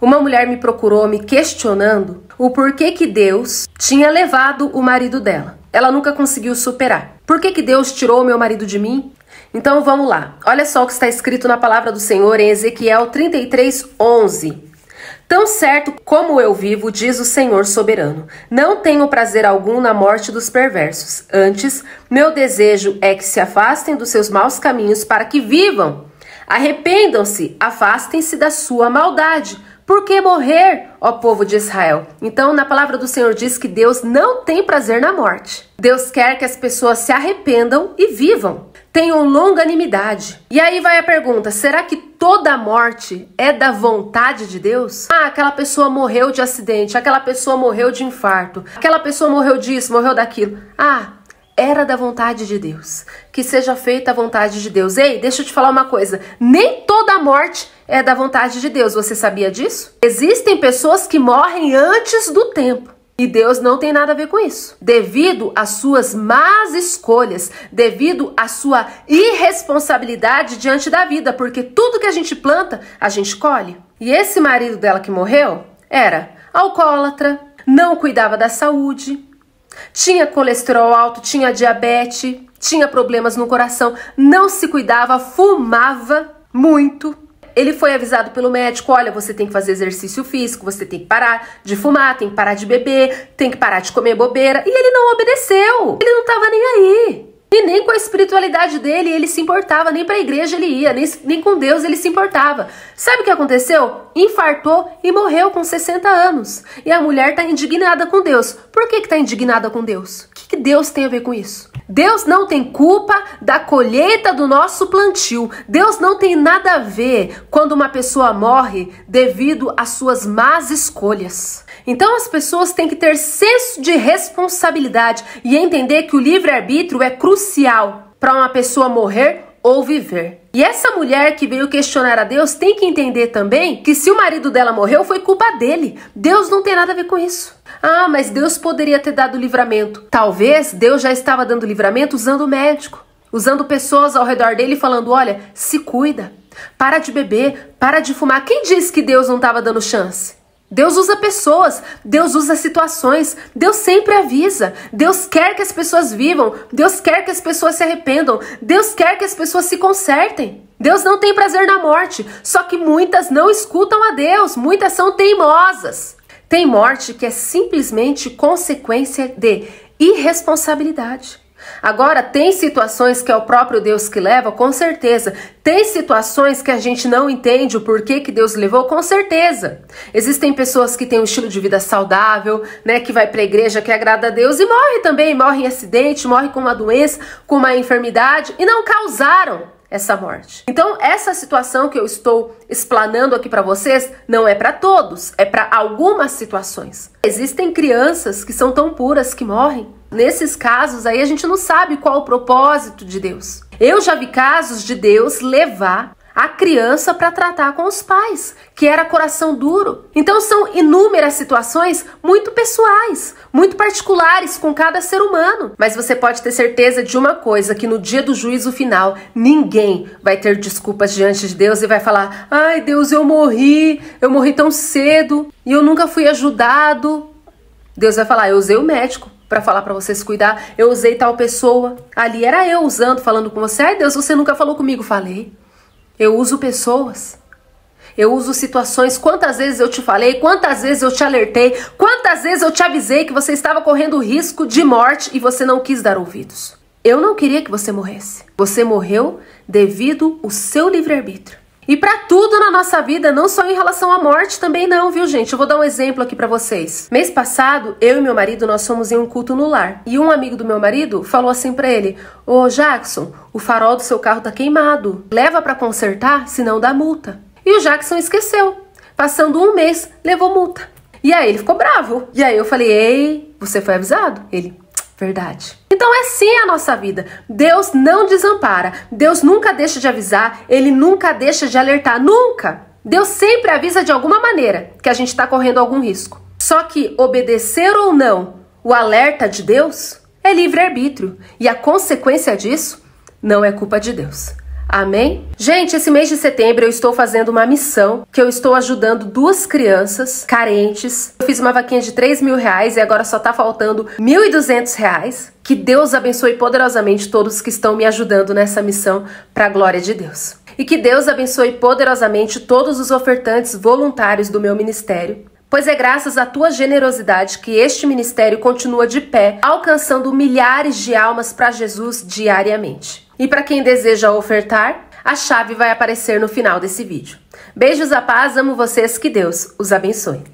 uma mulher me procurou me questionando o porquê que Deus tinha levado o marido dela. Ela nunca conseguiu superar. Por que Deus tirou o meu marido de mim? Então vamos lá. Olha só o que está escrito na palavra do Senhor em Ezequiel 33:11. Tão certo como eu vivo, diz o Senhor soberano, não tenho prazer algum na morte dos perversos. Antes, meu desejo é que se afastem dos seus maus caminhos para que vivam. Arrependam-se, afastem-se da sua maldade. Por que morrer, ó povo de Israel? Então, na palavra do Senhor diz que Deus não tem prazer na morte. Deus quer que as pessoas se arrependam e vivam. Tenham longanimidade. E aí vai a pergunta, será que toda morte é da vontade de Deus? Ah, aquela pessoa morreu de acidente, aquela pessoa morreu de infarto, aquela pessoa morreu disso, morreu daquilo. Ah, era da vontade de Deus. Que seja feita a vontade de Deus. Ei, deixa eu te falar uma coisa. Nem toda morte é da vontade de Deus. Você sabia disso? Existem pessoas que morrem antes do tempo. E Deus não tem nada a ver com isso. Devido às suas más escolhas, devido à sua irresponsabilidade diante da vida, porque tudo que a gente planta, a gente colhe. E esse marido dela que morreu era alcoólatra, não cuidava da saúde, tinha colesterol alto, tinha diabetes, tinha problemas no coração, não se cuidava, fumava muito. Ele foi avisado pelo médico, olha, você tem que fazer exercício físico, você tem que parar de fumar, tem que parar de beber, tem que parar de comer bobeira. E ele não obedeceu, ele não estava nem aí. E nem com a espiritualidade dele ele se importava, nem para a igreja ele ia, nem com Deus ele se importava. Sabe o que aconteceu? Infartou e morreu com 60 anos. E a mulher está indignada com Deus. Por que está indignada com Deus? O que Deus tem a ver com isso? Deus não tem culpa da colheita do nosso plantio. Deus não tem nada a ver quando uma pessoa morre devido às suas más escolhas. Então as pessoas têm que ter senso de responsabilidade e entender que o livre-arbítrio é crucial para uma pessoa morrer ou viver. E essa mulher que veio questionar a Deus tem que entender também que se o marido dela morreu foi culpa dele. Deus não tem nada a ver com isso. Ah, mas Deus poderia ter dado livramento. Talvez Deus já estava dando livramento usando o médico, usando pessoas ao redor dele falando, olha, se cuida, para de beber, para de fumar. Quem disse que Deus não estava dando chance? Deus usa pessoas, Deus usa situações, Deus sempre avisa, Deus quer que as pessoas vivam, Deus quer que as pessoas se arrependam, Deus quer que as pessoas se consertem. Deus não tem prazer na morte, só que muitas não escutam a Deus, muitas são teimosas. Tem morte que é simplesmente consequência de irresponsabilidade. Agora, tem situações que é o próprio Deus que leva, com certeza. Tem situações que a gente não entende o porquê que Deus levou, com certeza. Existem pessoas que têm um estilo de vida saudável, né, que vai para a igreja, que agrada a Deus e morre também, morre em acidente, morre com uma doença, com uma enfermidade e não causaram essa morte. Então, essa situação que eu estou explanando aqui para vocês não é para todos, é para algumas situações. Existem crianças que são tão puras que morrem. Nesses casos aí a gente não sabe qual o propósito de Deus. Eu já vi casos de Deus levar a criança para tratar com os pais, que era coração duro. Então são inúmeras situações muito pessoais, muito particulares com cada ser humano. Mas você pode ter certeza de uma coisa, que no dia do juízo final, ninguém vai ter desculpas diante de Deus e vai falar, ai Deus, eu morri tão cedo e eu nunca fui ajudado. Deus vai falar, eu usei o médico para falar para você se cuidar, eu usei tal pessoa, ali era eu usando, falando com você, ai Deus, você nunca falou comigo, falei. Eu uso pessoas, eu uso situações, quantas vezes eu te falei, quantas vezes eu te alertei, quantas vezes eu te avisei que você estava correndo risco de morte e você não quis dar ouvidos. Eu não queria que você morresse, você morreu devido ao seu livre-arbítrio. E para tudo na nossa vida, não só em relação à morte também não, viu gente? Eu vou dar um exemplo aqui para vocês. Mês passado, eu e meu marido, nós fomos em um culto no lar. E um amigo do meu marido falou assim para ele, ô Jackson, o farol do seu carro tá queimado. Leva para consertar, senão dá multa. E o Jackson esqueceu. Passando um mês, levou multa. E aí ele ficou bravo. E aí eu falei, ei, você foi avisado? Ele, verdade. Então é assim a nossa vida. Deus não desampara. Deus nunca deixa de avisar. Ele nunca deixa de alertar. Nunca. Deus sempre avisa de alguma maneira que a gente está correndo algum risco. Só que obedecer ou não o alerta de Deus é livre-arbítrio. E a consequência disso não é culpa de Deus. Amém? Gente, esse mês de setembro eu estou fazendo uma missão que eu estou ajudando 2 crianças carentes. Eu fiz uma vaquinha de R$3.000 e agora só tá faltando R$1.200. Que Deus abençoe poderosamente todos que estão me ajudando nessa missão para a glória de Deus. E que Deus abençoe poderosamente todos os ofertantes voluntários do meu ministério. Pois é graças à tua generosidade que este ministério continua de pé, alcançando milhares de almas para Jesus diariamente. E para quem deseja ofertar, a chave vai aparecer no final desse vídeo. Beijos, a paz, amo vocês, que Deus os abençoe.